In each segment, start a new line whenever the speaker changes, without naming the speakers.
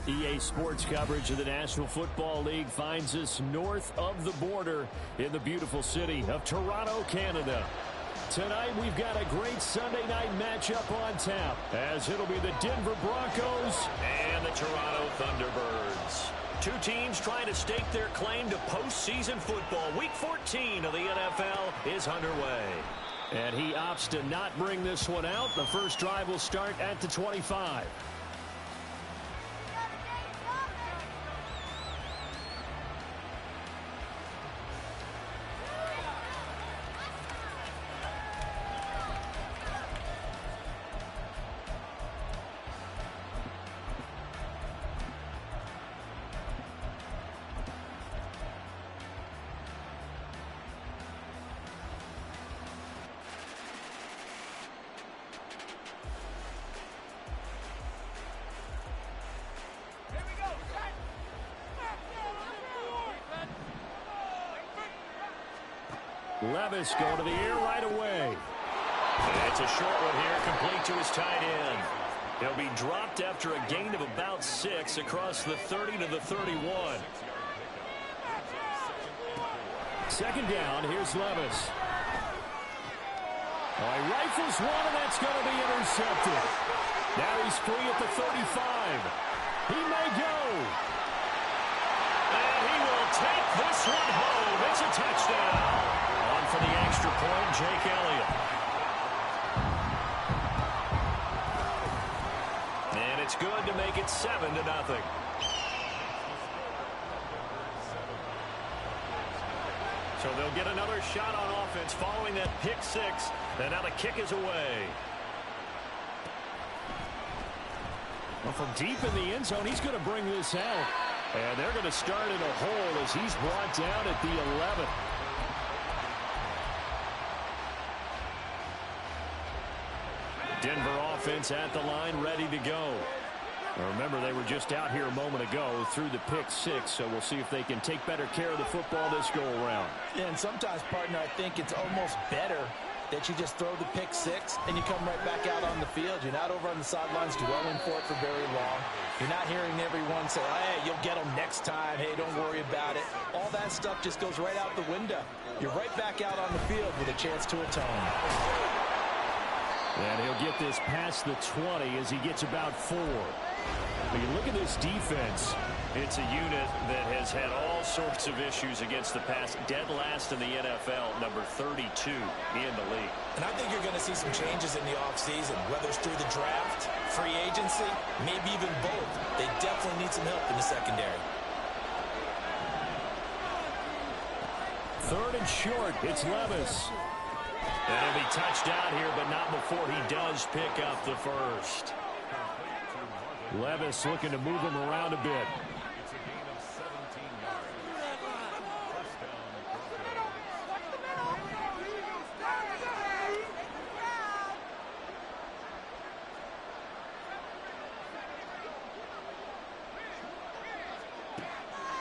EA Sports coverage of the National Football League finds us north of the border in the beautiful city of Toronto, Canada. Tonight, we've got a great Sunday night matchup on tap, as it'll be the Denver Broncos and the Toronto Thunderbirds. Two teams trying to stake their claim to postseason football. Week 14 of the NFL is underway. And he opts to not bring this one out. The first drive will start at the 25. Levis going to the air right away. It's a short one here, complete to his tight end. He'll be dropped after a gain of about 6 across the 30 to the 31. Second down, here's Levis. Oh, he rifles one, and that's going to be intercepted. Now he's free at the 35. He may go. And he will take this one home. It's a touchdown. On for the extra point, Jake Elliott. And it's good to make it 7-0. So they'll get another shot on offense following that pick 6. And now the kick is away. Well, from deep in the end zone, he's going to bring this out. And they're going to start in a hole as he's brought down at the 11. Denver offense at the line, ready to go. Now remember, they were just out here a moment ago through the pick 6, so we'll see if they can take better care of the football this go-around.
Yeah, and sometimes, partner, I think it's almost better that you just throw the pick 6 and you come right back out on the field. You're not over on the sidelines dwelling for it for very long. You're not hearing everyone say, hey, you'll get them next time. Hey, don't worry about it. All that stuff just goes right out the window. You're right back out on the field with a chance to atone.
And he'll get this past the 20 as he gets about 4. But you look at this defense. It's a unit that has had all sorts of issues against the pass. Dead last in the NFL, number 32 in the league.
And I think you're going to see some changes in the offseason, whether it's through the draft, free agency, maybe even both. They definitely need some help in the secondary.
Third and short, it's Levis. And he'll be touched out here, but not before he does pick up the first. Levis looking to move him around a bit.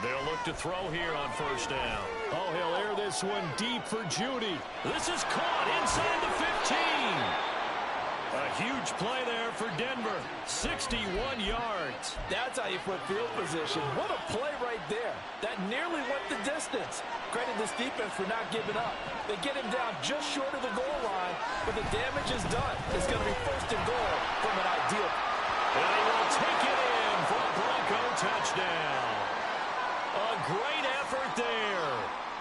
They'll look to throw here on first down. Oh, he'll air this one deep for Judy. This is caught inside the 15. A huge play there for Denver. 61 yards.
That's how you put field position. What a play right there. That nearly went the distance. Credit this defense for not giving up. They get him down just short of the goal line, but the damage is done. It's going to be first and goal from an ideal.
And he will take it in for a Bronco touchdown. A great effort there.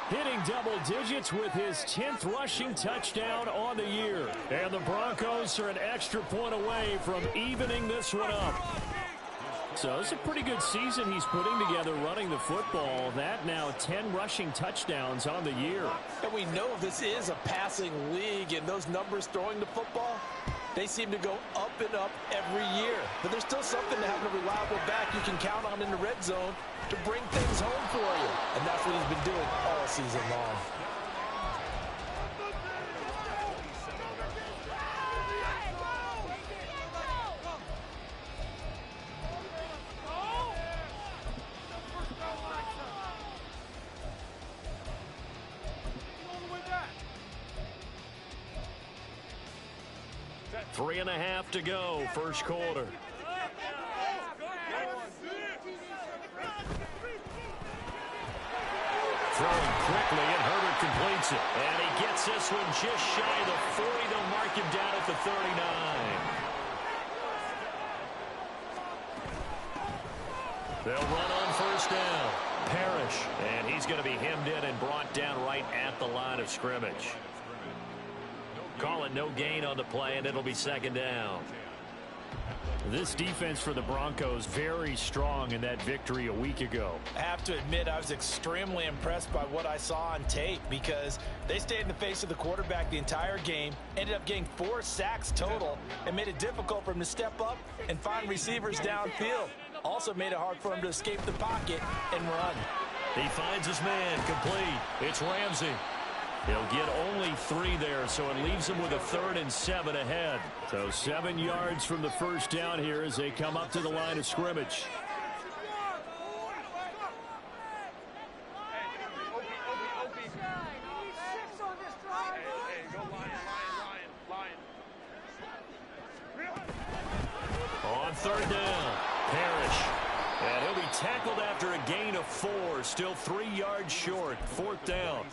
Hitting double digits with his 10th rushing touchdown on the year. And the Broncos are an extra point away from evening this one up. So it's a pretty good season he's putting together running the football. That now 10 rushing touchdowns on the year.
And we know this is a passing league, and those numbers throwing the football, they seem to go up and up every year. But there's still something to having a reliable back you can count on in the red zone to bring things home for you. And that's what he's been doing all season long.
Three and a half to go, first quarter. throwing quickly, and Herbert completes it. And he gets this one just shy of the 40. They'll mark him down at the 39. They'll run on first down. Parrish, and he's going to be hemmed in and brought down right at the line of scrimmage. Calling no gain on the play, and it'll be second down. This defense for the Broncos very strong in that victory a week ago.
I have to admit, I was extremely impressed by what I saw on tape because they stayed in the face of the quarterback the entire game, ended up getting 4 sacks total, and made it difficult for him to step up and find receivers downfield. Also made it hard for him to escape the pocket and run.
He finds his man complete. It's Ramsey. He'll get only 3 there, so it leaves him with a 3rd and 7 ahead. So 7 yards from the first down here as they come up to the line of scrimmage. On 3rd down, Parrish. And he'll be tackled after a gain of 4. Still 3 yards short. 4th down.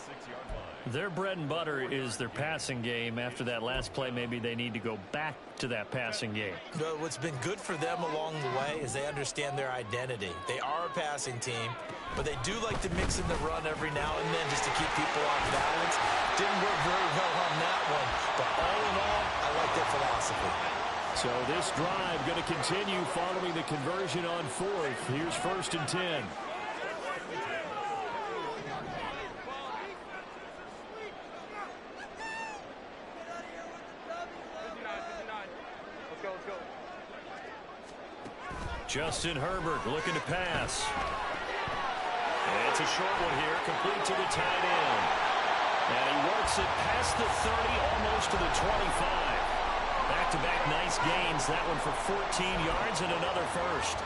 Their bread and butter is their passing game. After that last play, maybe they need to go back to that passing game.
But what's been good for them along the way is they understand their identity. They are a passing team, but they do like to mix in the run every now and then just to keep people off balance. Didn't work very well on that one, but all in all, I like their philosophy.
So this drive going to continue following the conversion on 4th. Here's 1st and 10. Justin Herbert looking to pass. And it's a short one here, complete to the tight end. And he works it past the 30, almost to the 25. Back-to-back nice gains. That one for 14 yards and another first.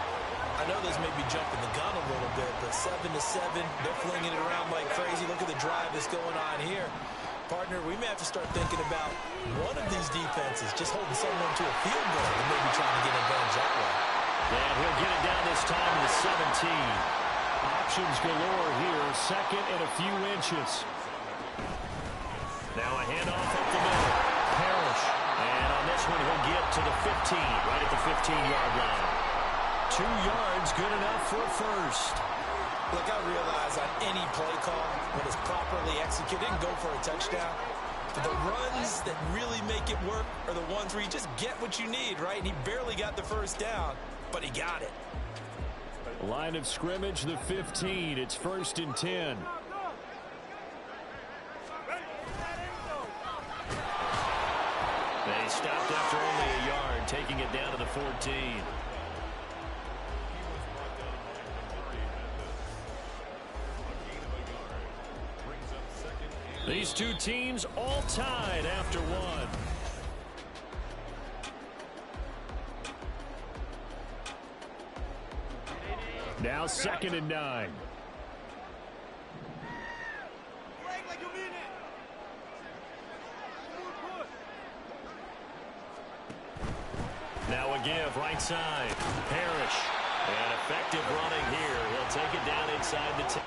I know this may be jumping the gun a little bit, but 7-7, they're flinging it around like crazy. Look at the drive that's going on here. Partner, we may have to start thinking about one of these defenses just holding someone to a field goal and maybe trying to get advantage that way.
And he'll get it down this time to the 17. Options galore here. 2nd and a few inches. Now a handoff up the middle. Parrish. And on this one, he'll get to the 15, right at the 15-yard line. 2 yards, good enough for a first.
Look, I realize on any play call, when it's properly executed, it can go for a touchdown. But the runs that really make it work are the ones where you just get what you need, right? And he barely got the first down, but he got it.
Line of scrimmage, the 15. It's 1st and 10. They stopped after only a yard, taking it down to the 14. These two teams all tied after one. Now 2nd and 9. Now a give right side. Parrish. And effective running here. He'll take it down inside the 10.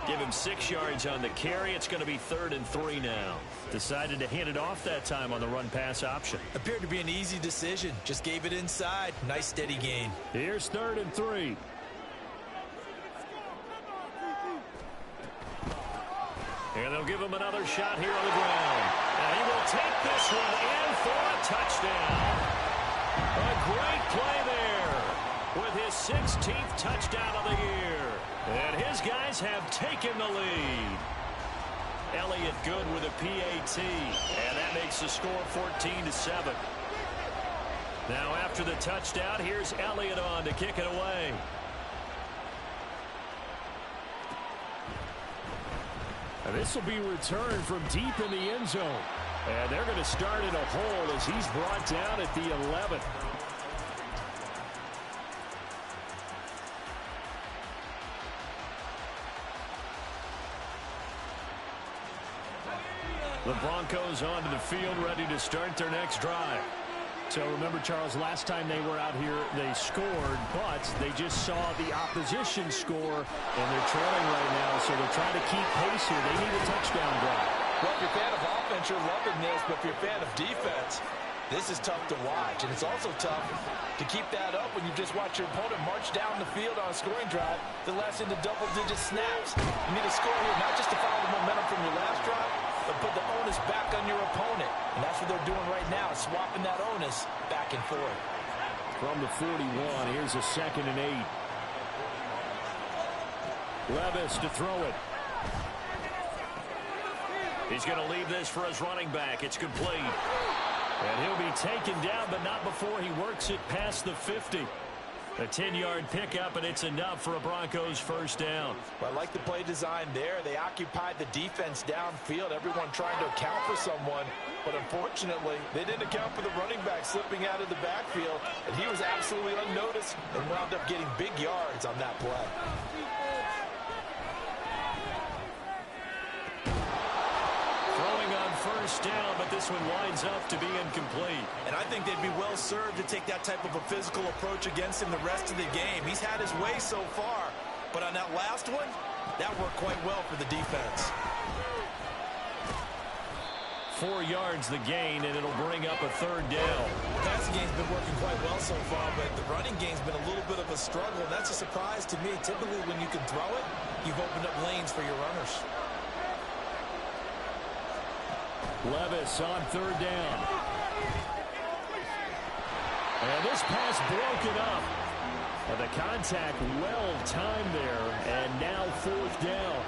Give him 6 yards on the carry. It's going to be 3rd and 3 now. Decided to hand it off that time on the run-pass option.
Appeared to be an easy decision. Just gave it inside. Nice steady gain.
Here's 3rd and 3. And they'll give him another shot here on the ground. And he will take this one in for a touchdown. A great play there with his 16th touchdown of the year. And his guys have taken the lead. Elliott good with a PAT. And that makes the score 14-7. Now after the touchdown, here's Elliott on to kick it away. And this will be returned from deep in the end zone. And they're going to start in a hole as he's brought down at the 11. The Broncos onto the field, ready to start their next drive. So remember, Charles, last time they were out here, they scored, but they just saw the opposition score, and they're trailing right now, so they're trying to keep pace here. They need a touchdown drive.
Well, if you're a fan of offense, you're loving this, but if you're a fan of defense, this is tough to watch, and it's also tough to keep that up when you just watch your opponent march down the field on a scoring drive that lasts into double-digit snaps. You need a score here, not just to follow the momentum from your last drive, but put the onus back on your opponent. And that's what they're doing right now, swapping that onus back and forth.
From the 41, here's a 2nd and 8. Levis to throw it. He's going to leave this for his running back. It's complete. And he'll be taken down, but not before he works it past the 50. A 10-yard pickup, and it's enough for a Broncos first down.
Well, I like the play design there. They occupied the defense downfield, everyone trying to account for someone. But unfortunately, they didn't account for the running back slipping out of the backfield. And he was absolutely unnoticed and wound up getting big yards on that play.
First down, but this one winds up to be incomplete.
And I think they'd be well served to take that type of a physical approach against him the rest of the game. He's had his way so far, but on that last one, that worked quite well for the defense.
4 yards the gain, and it'll bring up a 3rd down.
The passing game's been working quite well so far, but the running game's been a little bit of a struggle, and that's a surprise to me. Typically, when you can throw it, you've opened up lanes for your runners.
Levis on 3rd down. And this pass broken up. And the contact well timed there. And now 4th down.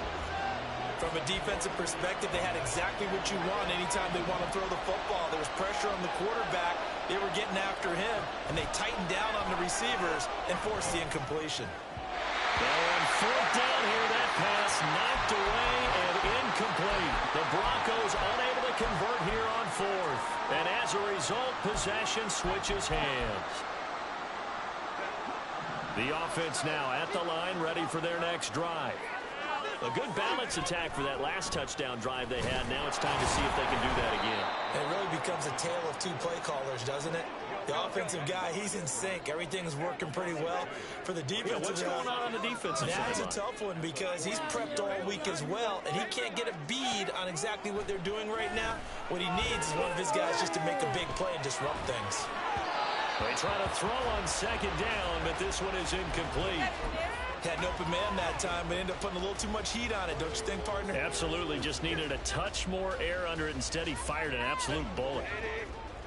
From a defensive perspective, they had exactly what you want anytime they want to throw the football. There was pressure on the quarterback. They were getting after him. And they tightened down on the receivers and forced the incompletion.
And 4th down here, that pass knocked away and incomplete. The Broncos unable to convert here on 4th. And as a result, possession switches hands. The offense now at the line, ready for their next drive. A good balance attack for that last touchdown drive they had. Now it's time to see if they can do that again.
It really becomes a tale of two play callers, doesn't it? The offensive guy, he's in sync. Everything's working pretty well. For the defensive
what's going on the defensive side?
That's a tough one because he's prepped all week as well, and he can't get a bead on exactly what they're doing right now. What he needs is one of his guys just to make a big play and disrupt things.
They try to throw on 2nd down, but this one is incomplete.
Had an open man that time, but ended up putting a little too much heat on it, don't you think, partner?
Absolutely. Just needed a touch more air under it. Instead, he fired an absolute bullet.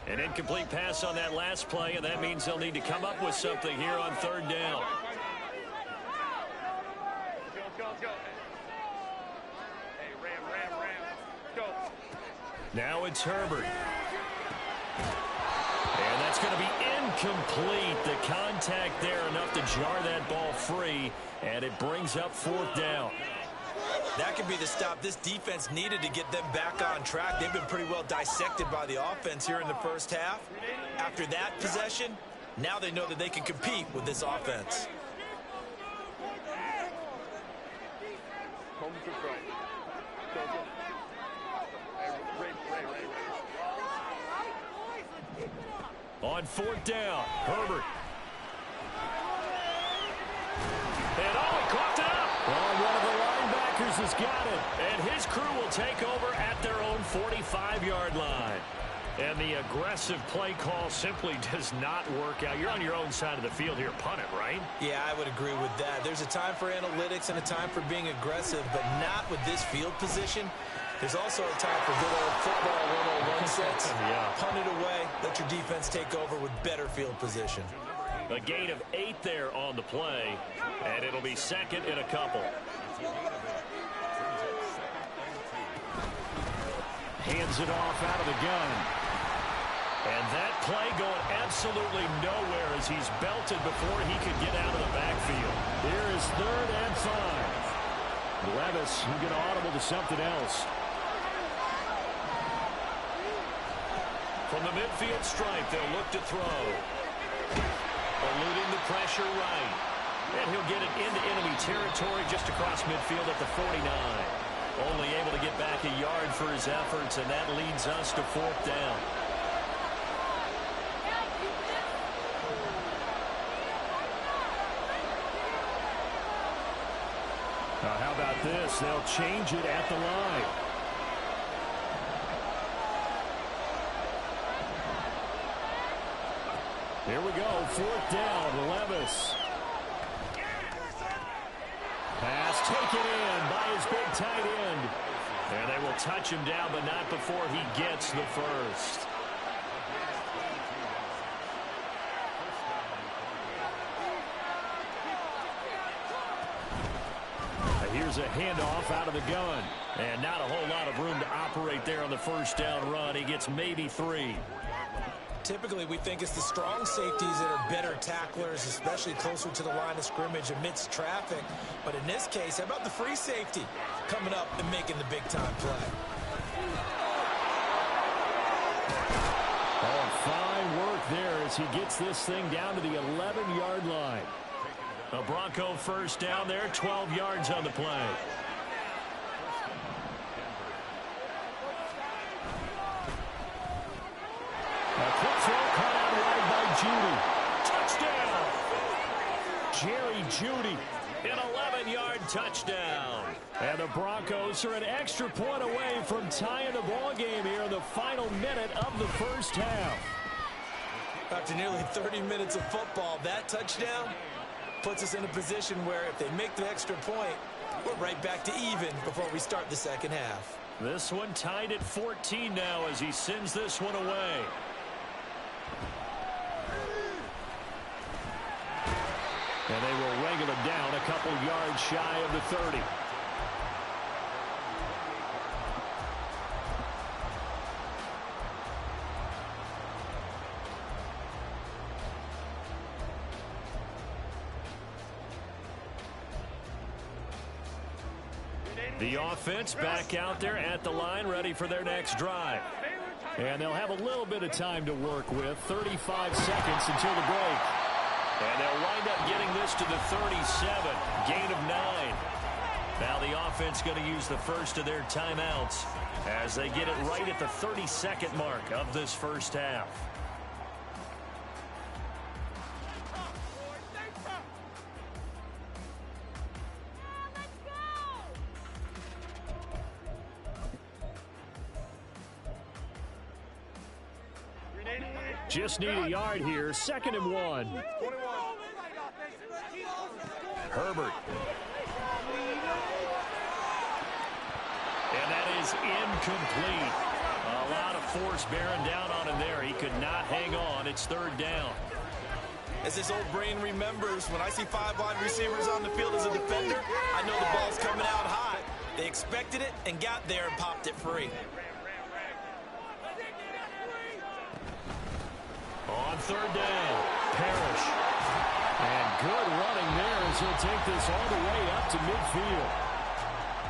An incomplete pass on that last play, and that means they'll need to come up with something here on 3rd down. Now it's Herbert. And that's going to be incomplete. The contact there enough to jar that ball free, and it brings up 4th down.
That could be the stop this defense needed to get them back on track. They've been pretty well dissected by the offense here in the first half. After that possession, now they know that they can compete with this offense.
On 4th down, Herbert. And he caught it up. Well, one of the linebackers has got it. And his crew will take over at their own 45-yard line. And the aggressive play call simply does not work out. You're on your own side of the field here. Punt it, right?
Yeah, I would agree with that. There's a time for analytics and a time for being aggressive, but not with this field position. There's also a time for good old football 101 sets.
Yeah.
Punt it away. Let your defense take over with better field position.
A gain of 8 there on the play, and it'll be second and a couple. Hands it off out of the gun. And that play going absolutely nowhere as he's belted before he could get out of the backfield. Here is 3rd and 5. Levis, you get audible to something else. From the midfield stripe, they'll look to throw. Eluding the pressure right. And he'll get it into enemy territory just across midfield at the 49. Only able to get back a yard for his efforts, and that leads us to 4th down. Now, how about this? They'll change it at the line. Here we go, 4th down, Levis. Pass taken in by his big tight end. And they will touch him down, but not before he gets the first. Here's a handoff out of the gun. And not a whole lot of room to operate there on the first down run. He gets maybe 3.
Typically, we think it's the strong safeties that are better tacklers, especially closer to the line of scrimmage amidst traffic. But in this case, how about the free safety coming up and making the big-time play?
Oh, fine work there as he gets this thing down to the 11-yard line. A Bronco first down there, 12 yards on the play. A quick throw caught out wide by Judy. Touchdown! Jerry Judy, an 11-yard touchdown. And the Broncos are an extra point away from tying the ball game here in the final minute of the first half.
After nearly 30 minutes of football, that touchdown puts us in a position where if they make the extra point, we're right back to even before we start the second half.
This one tied at 14 now as he sends this one away. And they will wrangle it down a couple yards shy of the 30. The offense back out there at the line, ready for their next drive. And they'll have a little bit of time to work with, 35 seconds until the break. And they'll wind up getting this to the 37, gain of 9. Now the offense going to use the first of their timeouts as they get it right at the 32nd mark of this first half. Just need a yard here. 2nd and 1. Herbert. And that is incomplete. A lot of force bearing down on him there. He could not hang on. It's 3rd down.
As this old brain remembers, when I see 5 wide receivers on the field as a defender, I know the ball's coming out high. They expected it and got there and popped it free.
On 3rd down, Parrish. And good running there as he'll take this all the way up to midfield.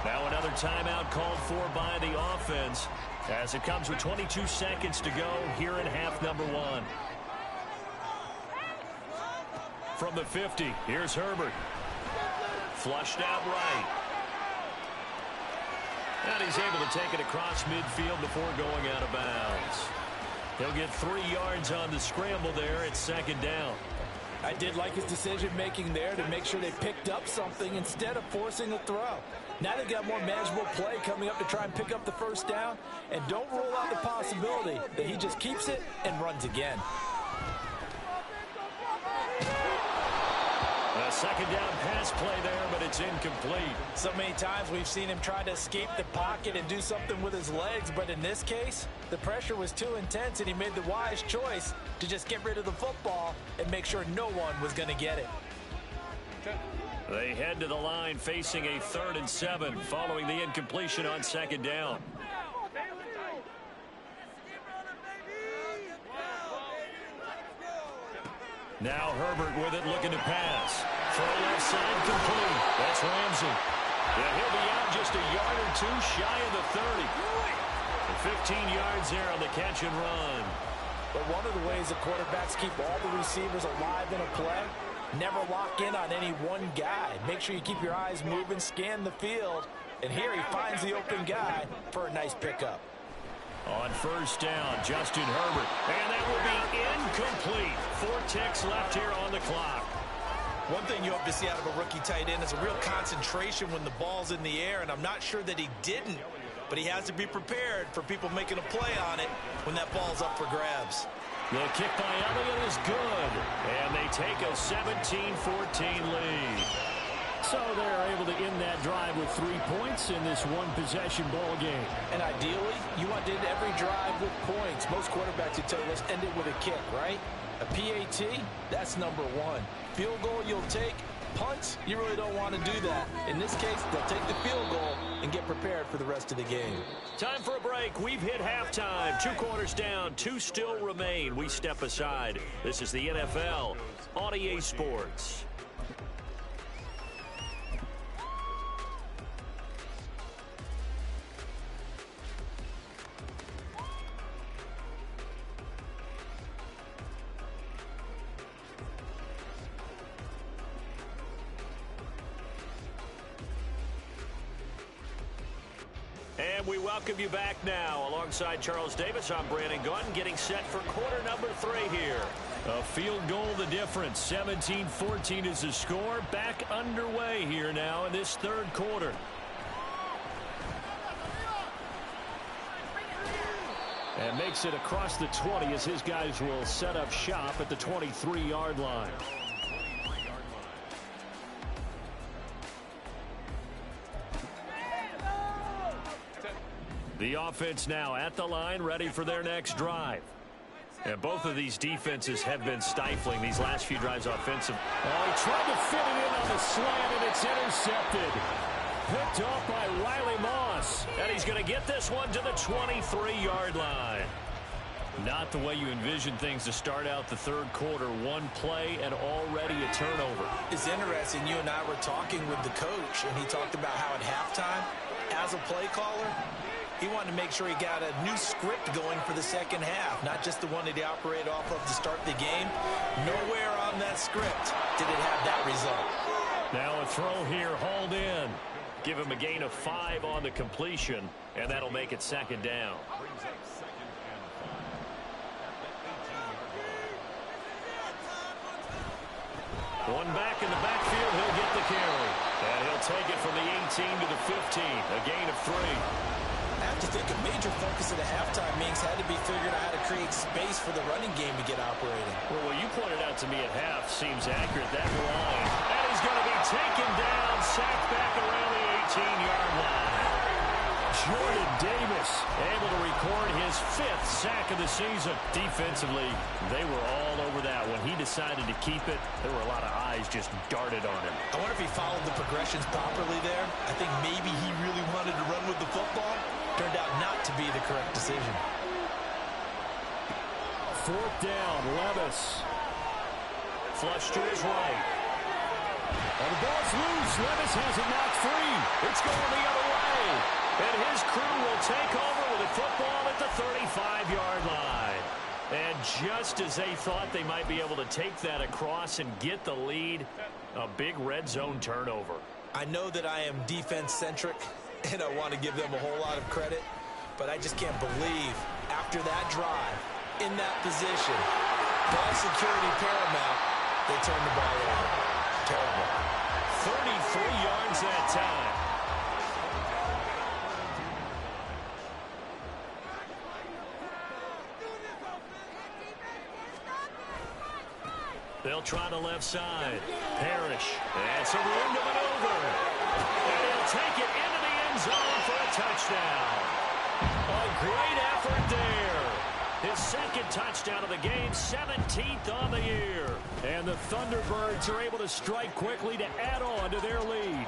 Now another timeout called for by the offense as it comes with 22 seconds to go here in half number 1. From the 50, here's Herbert. Flushed out right. And he's able to take it across midfield before going out of bounds. He'll get 3 yards on the scramble there at 2nd down.
I did like his decision-making there to make sure they picked up something instead of forcing a throw. Now they've got more manageable play coming up to try and pick up the first down. And don't rule out the possibility that he just keeps it and runs again.
A second down pass play there, but it's incomplete.
So many times we've seen him try to escape the pocket and do something with his legs, but in this case, the pressure was too intense and he made the wise choice to just get rid of the football and make sure no one was going to get it.
They head to the line facing a 3rd and 7 following the incompletion on second down. Now Herbert with it, looking to pass. Throw left side, complete. That's Ramsey. Yeah, he'll be out just a yard or two shy of the 30. The 15 yards there on the catch and run.
But one of the ways that quarterbacks keep all the receivers alive in a play, never lock in on any one guy. Make sure you keep your eyes moving, scan the field, and here he finds the open guy for a nice pickup.
On first down, Justin Herbert. And that will be incomplete. 4 ticks left here on the clock.
One thing you hope to see out of a rookie tight end is a real concentration when the ball's in the air, and I'm not sure that he didn't, but he has to be prepared for people making a play on it when that ball's up for grabs.
The kick by Elliott is good, and they take a 17-14 lead. So they're able to end that drive with 3 points in this one-possession ball game.
And ideally, you want to end every drive with points. Most quarterbacks would tell you, let's end it with a kick, right? A PAT, that's number 1. Field goal you'll take. Punts, you really don't want to do that. In this case, they'll take the field goal and get prepared for the rest of the game.
Time for a break. We've hit halftime. 2 quarters down. 2 still remain. We step aside. This is the NFL on EA Sports. And we welcome you back now. Alongside Charles Davis, I'm Brandon Gaudin, getting set for quarter number 3 here. A field goal the difference. 17-14 is the score. Back underway here now in this 3rd quarter. And makes it across the 20 as his guys will set up shop at the 23-yard line. The offense now at the line, ready for their next drive. And both of these defenses have been stifling these last few drives offensive. Oh, he tried to fit it in on the slant, and it's intercepted. Picked off by Riley Moss. And he's going to get this one to the 23-yard line. Not the way you envision things to start out the 3rd quarter. 1 play and already a turnover.
It's interesting. You and I were talking with the coach, and he talked about how at halftime, as a play caller, he wanted to make sure he got a new script going for the second half, not just the one that he operated off of to start the game. Nowhere on that script did it have that result.
Now a throw here, hauled in. Give him a gain of 5 on the completion, and that'll make it 2nd down. One back in the backfield, he'll get the carry. And he'll take it from the 18 to the 15, a gain of 3.
I have to think a major focus of the halftime meetings had to be figuring out how to create space for the running game to get operating.
Well, what you pointed out to me at half seems accurate. That line. And he's going to be taken down, sacked back around the 18-yard line. Jordan Davis able to record his 5th sack of the season. Defensively, they were all over that. When he decided to keep it, there were a lot of eyes just darted on him.
I wonder if he followed the progressions properly there. I think maybe he really wanted to run with the football. Turned out not to be the correct decision.
4th down, Levis. Flush to his right. And the ball's loose. Levis has it knocked free. It's going the other way. And his crew will take over with a football at the 35-yard line. And just as they thought they might be able to take that across and get the lead, a big red zone turnover.
I know that I am defense-centric, and I want to give them a whole lot of credit, but I just can't believe after that drive, in that position, ball security paramount, they turned the ball over. Terrible.
33 yards that time. They'll try the left side. Parrish. That's a room to maneuver. And he'll take it into the end zone for a touchdown. A great effort there. His second touchdown of the game, 17th on the year. And the Thunderbirds are able to strike quickly to add on to their lead.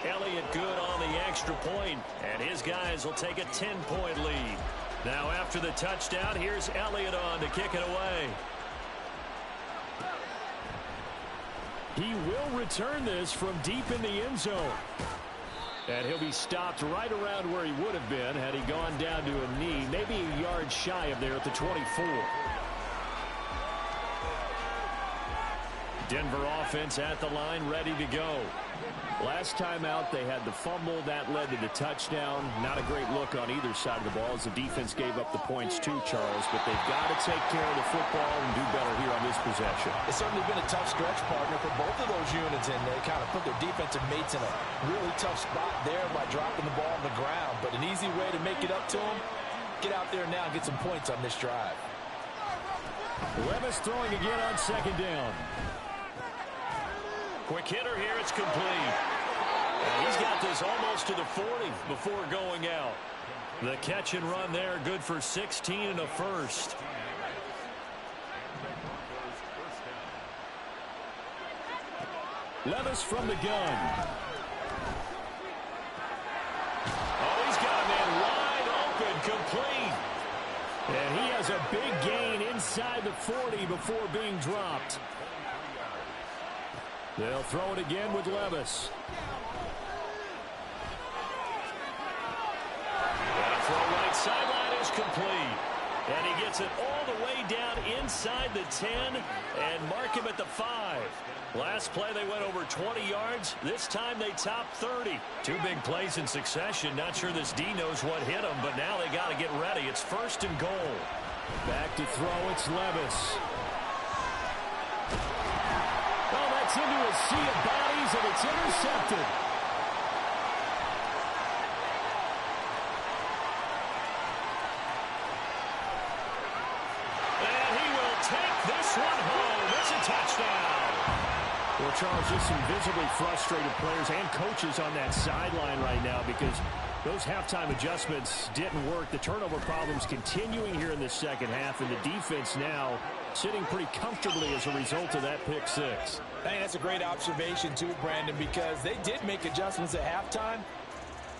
Elliott good on the extra point, and his guys will take a 10-point lead. Now after the touchdown, here's Elliott on to kick it away. He will return this from deep in the end zone. And he'll be stopped right around where he would have been had he gone down to a knee, maybe a yard shy of there at the 24. Denver offense at the line, ready to go. Last time out, they had the fumble. That led to the touchdown. Not a great look on either side of the ball as the defense gave up the points too, Charles. But they've got to take care of the football and do better here on this possession.
It's certainly been a tough stretch, partner, for both of those units, and they kind of put their defensive mates in a really tough spot there by dropping the ball on the ground. But an easy way to make it up to them, get out there now and get some points on this drive.
Levis throwing again on second down. Quick hitter here, it's complete. And he's got this almost to the 40 before going out. The catch and run there, good for 16 and a first. Levis from the gun. Oh, he's got a man wide open, complete. And he has a big gain inside the 40 before being dropped. They'll throw it again with Levis. And a throw right sideline is complete. And he gets it all the way down inside the 10 and mark him at the 5. Last play they went over 20 yards. This time they top 30. Two big plays in succession. Not sure this D knows what hit him, but now they got to get ready. It's first and goal. Back to throw, it's Levis. Oh, that's into a sea of bodies, and it's intercepted. And he will take this one home. It's a touchdown. Well, Charles, just some visibly frustrated players and coaches on that sideline right now because those halftime adjustments didn't work. The turnover problems continuing here in the second half, and the defense now sitting pretty comfortably as a result of that pick six.
I think that's a great observation, too, Brandon, because they did make adjustments at halftime.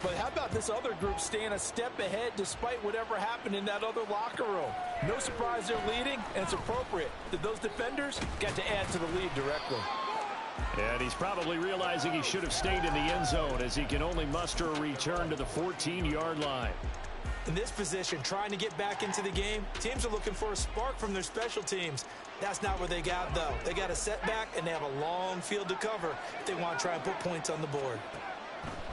But how about this other group staying a step ahead despite whatever happened in that other locker room? No surprise they're leading, and it's appropriate that those defenders got to add to the lead directly.
And he's probably realizing he should have stayed in the end zone as he can only muster a return to the 14-yard line.
In this position, trying to get back into the game, teams are looking for a spark from their special teams. That's not what they got, though. They got a setback, and they have a long field to cover if they want to try and put points on the board.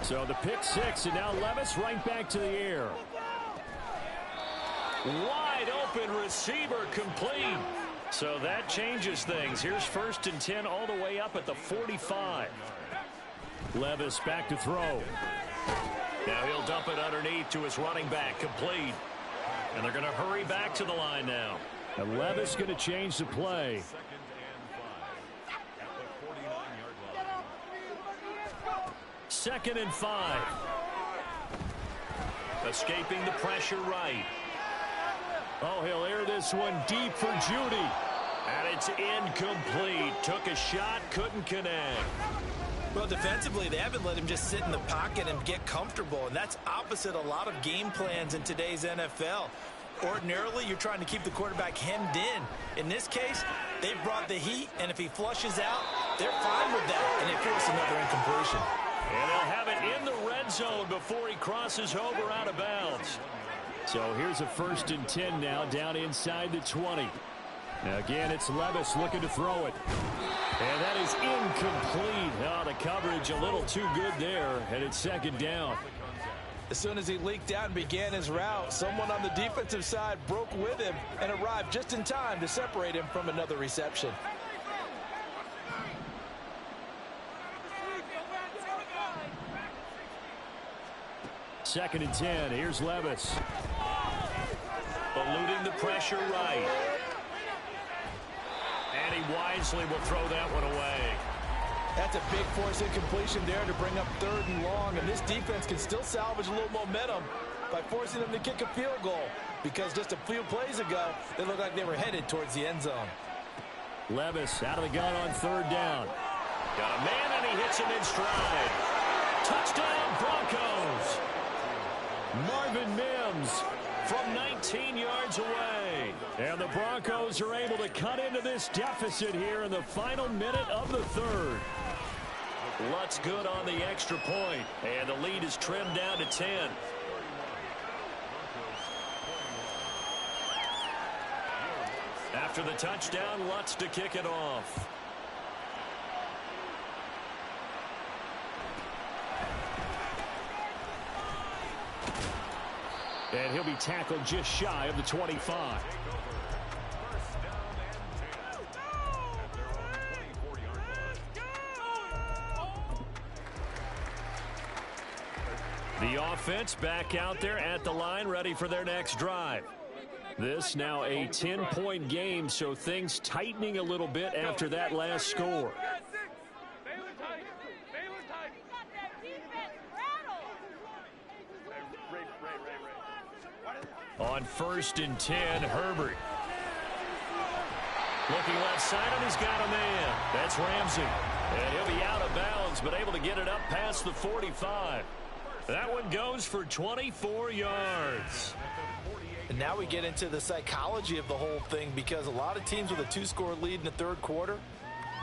So the pick six, and now Levis right back to the air. Wide open receiver complete. So that changes things. Here's first and 10 all the way up at the 45. Levis back to throw. Now he'll dump it underneath to his running back, complete. And they're going to hurry back to the line now. And Levis going to change the play. Second and 5. Escaping the pressure right. Oh, he'll air this one deep for Judy. And it's incomplete. Took a shot, couldn't connect.
Well, defensively, they haven't let him just sit in the pocket and get comfortable, and that's opposite a lot of game plans in today's NFL. Ordinarily, you're trying to keep the quarterback hemmed in. In this case, they brought the heat, and if he flushes out, they're fine with that, and they force another incompletion.
And they'll have it in the red zone before he crosses over out of bounds. So here's a first and 10 now down inside the 20. Now again, it's Levis looking to throw it. And that is incomplete. Oh, the coverage a little too good there, and it's second down.
As soon as he leaked out and began his route, someone on the defensive side broke with him and arrived just in time to separate him from another reception.
Second and 10. Here's Levis. Eluding the pressure right. And he wisely will throw that one away.
That's a big force incompletion there to bring up 3rd and long, and this defense can still salvage a little momentum by forcing them to kick a field goal, because just a few plays ago, they looked like they were headed towards the end zone.
Levis out of the gun on 3rd down. Got a man, and he hits him in stride. Touchdown, Broncos. Marvin Mims from 19 yards away. And the Broncos are able to cut into this deficit here in the final minute of the 3rd. Lutz good on the extra point, and the lead is trimmed down to 10. After the touchdown, Lutz to kick it off. And he'll be tackled just shy of the 25. The offense back out there at the line, ready for their next drive. This now a 10-point game, so things tightening a little bit after that last score. On 1st and 10, Herbert. Looking left side, and he's got a man. That's Ramsey. And he'll be out of bounds, but able to get it up past the 45. That one goes for 24 yards.
And now we get into the psychology of the whole thing, because a lot of teams with a 2-score lead in the 3rd quarter,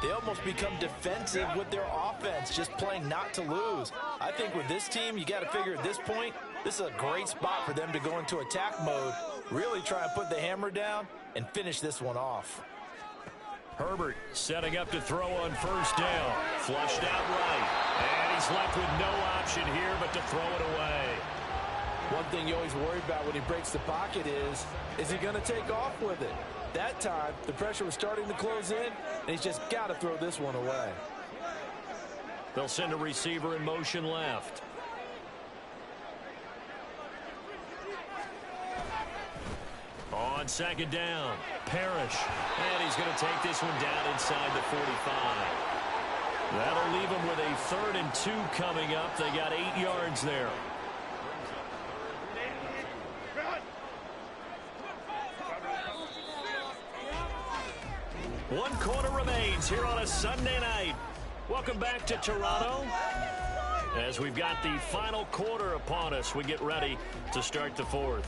they almost become defensive with their offense, just playing not to lose. I think with this team, you got to figure at this point, this is a great spot for them to go into attack mode, really try and put the hammer down and finish this one off.
Herbert setting up to throw on 1st down. Flushed out right. And he's left with no option here but to throw it away.
One thing you always worry about when he breaks the pocket is he going to take off with it? That time, the pressure was starting to close in, and he's just got to throw this one away.
They'll send a receiver in motion left. On 2nd down, Parrish. And he's going to take this one down inside the 45. That'll leave him with a 3rd and 2 coming up. They got 8 yards there. One quarter remains here on a Sunday night. Welcome back to Toronto. As we've got the final quarter upon us, we get ready to start the 4th.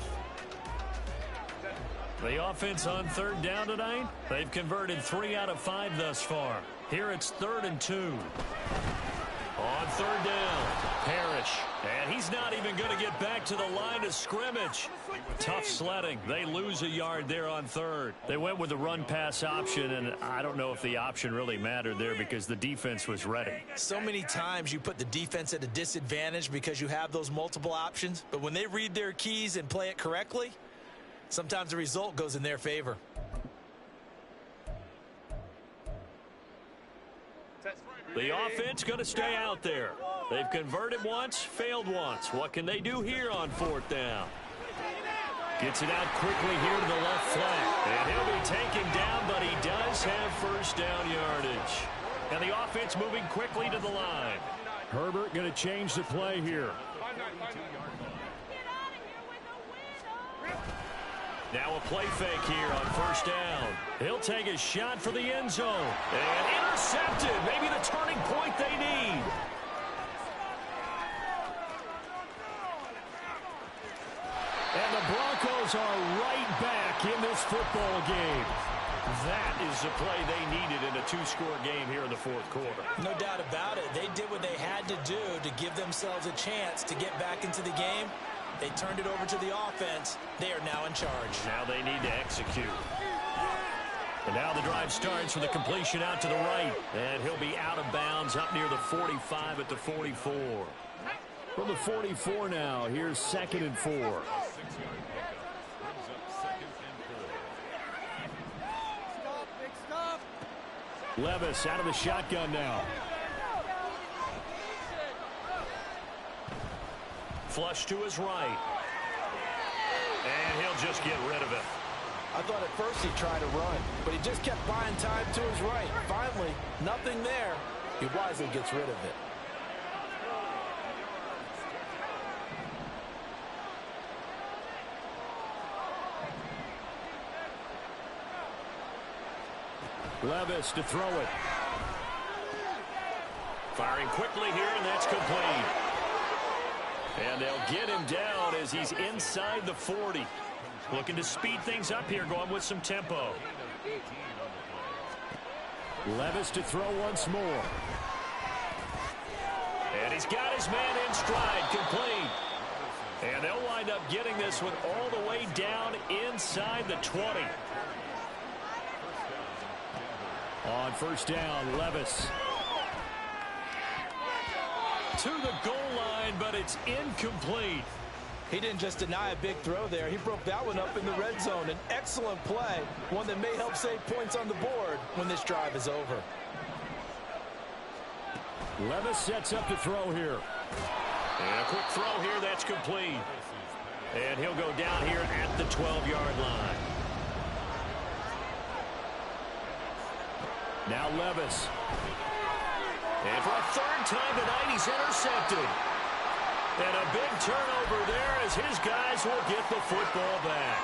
The offense on 3rd down tonight, they've converted 3 out of 5 thus far. Here it's 3rd and 2. On 3rd down, Parrish. And he's not even going to get back to the line of scrimmage. Tough sledding. They lose a yard there on 3rd. They went with the run-pass option, and I don't know if the option really mattered there because the defense was ready.
So many times you put the defense at a disadvantage because you have those multiple options, but when they read their keys and play it correctly, sometimes the result goes in their favor.
The offense going to stay out there. They've converted once, failed once. What can they do here on 4th down? Gets it out quickly here to the left flank. And he'll be taken down, but he does have 1st down yardage. And the offense moving quickly to the line. Herbert going to change the play here. Now a play fake here on 1st down. He'll take a shot for the end zone. And intercepted. Maybe the turning point they need. And the Broncos are right back in this football game. That is the play they needed in a 2-score game here in the 4th quarter.
No doubt about it. They did what they had to do to give themselves a chance to get back into the game. They turned it over to the offense. They are now in charge.
Now they need to execute. And now the drive starts with a completion out to the right. And he'll be out of bounds up near the 45 at the 44. From the 44 now, here's 2nd and 4. Levis out of the shotgun now. Flush to his right. And he'll just get rid of it.
I thought at first he'd try to run, but he just kept buying time to his right. Finally, nothing there. He wisely gets rid of it.
Levis to throw it. Firing quickly here, and that's complete. And they'll get him down as he's inside the 40. Looking to speed things up here, going with some tempo. Levis to throw once more. And he's got his man in stride, complete. And they'll wind up getting this one all the way down inside the 20. On first down, Levis. To the goal line, but it's incomplete.
He didn't just deny a big throw there. He broke that one up in the red zone. An excellent play, one that may help save points on the board when this drive is over.
Levis sets up to throw here. And a quick throw here, that's complete. And he'll go down here at the 12-yard line. Now Levis. And for a third time tonight, he's intercepted. And a big turnover there as his guys will get the football back.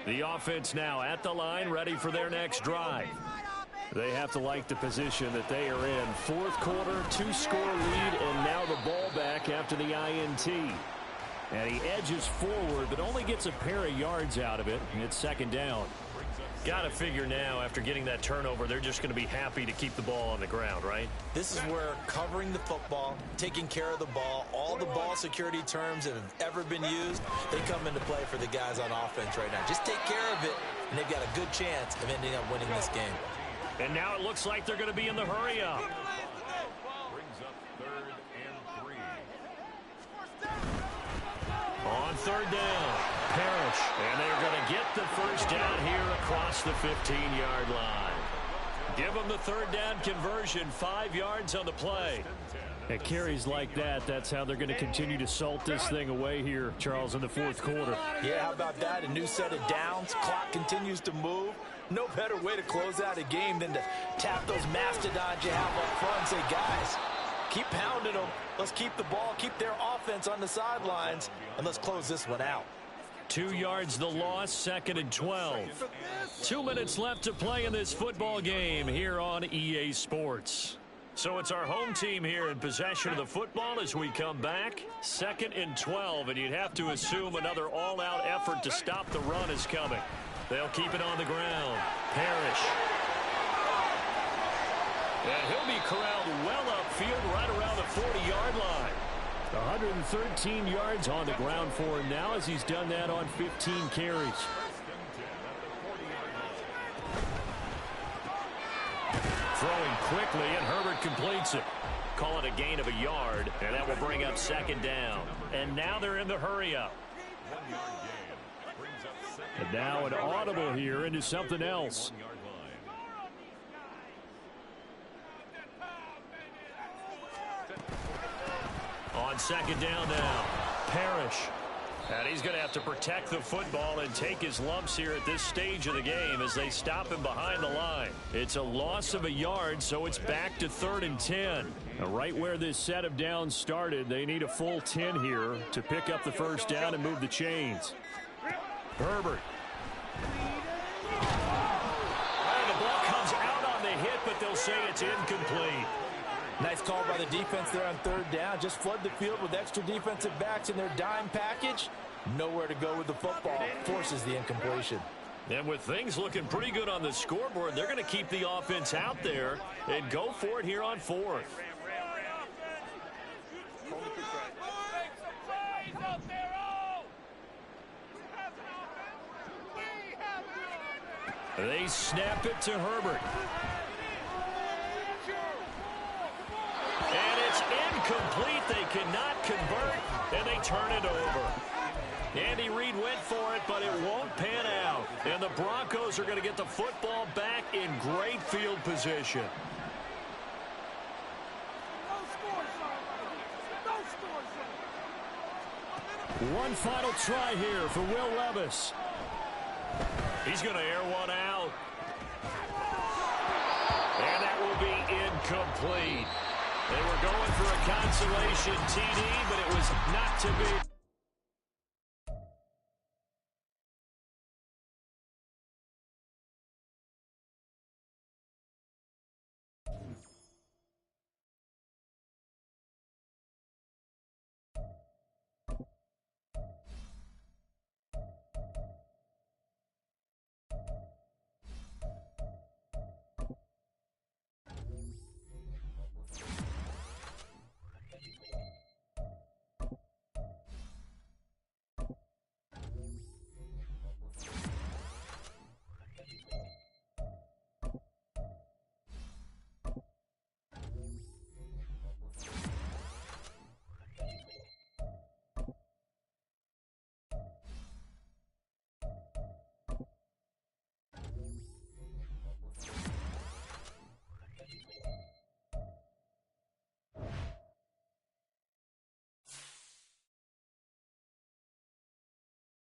The offense now at the line, ready for their next drive. They have to like the position that they are in. Fourth quarter, 2-score lead, and now the ball back after the INT. And he edges forward, but only gets a pair of yards out of it. And it's second down. Got to figure now, after getting that turnover, they're just going to be happy to keep the ball on the ground, right?
This is where covering the football, taking care of the ball, all the ball security terms that have ever been used, they come into play for the guys on offense right now. Just take care of it, and they've got a good chance of ending up winning this game.
And now it looks like they're going to be in the hurry-up.
Brings up 3rd and 3.
On third down, Parrish. And they're going to get the first down here across the 15-yard line. Give them the third down conversion, 5 yards on the play. At carries like that, that's how they're going to continue to salt this thing away here, Charles, in the fourth quarter.
Yeah, how about that? A new set of downs. Clock continues to move. No better way to close out a game than to tap those mastodons you have up front and say, guys, keep pounding them. Let's keep the ball, keep their offense on the sidelines, and let's close this one out.
2 yards the loss, 2nd and 12. 2 minutes left to play in this football game here on EA Sports. So it's our home team here in possession of the football as we come back. 2nd and 12, and you'd have to assume another all-out effort to stop the run is coming. They'll keep it on the ground. Parrish. And he'll be corralled well upfield right around the 40-yard line. 113 yards on the ground for him now as he's done that on 15 carries. Throwing quickly, and Herbert completes it. Call it a gain of a yard, and that will bring up 2nd down. And now they're in the hurry-up. And now an audible here into something else. On 2nd down now, Parrish. And he's going to have to protect the football and take his lumps here at this stage of the game as they stop him behind the line. It's a loss of a yard, so it's back to 3rd and 10. Now, right where this set of downs started, they need a full 10 here to pick up the first down and move the chains. Herbert. And the ball comes out on the hit, but they'll say it's incomplete.
Nice call by the defense there on 3rd down. Just flood the field with extra defensive backs in their dime package. Nowhere to go with the football. Forces the incompletion.
And with things looking pretty good on the scoreboard, they're going to keep the offense out there and go for it here on 4th. They snap it to Herbert. And it's incomplete. They cannot convert, and they turn it over. Andy Reid went for it, but it won't pan out. And the Broncos are going to get the football back in great field position. One final try here for Will Levis. He's going to air one out. And that will be incomplete. They were going for a consolation TD, but it was not to be.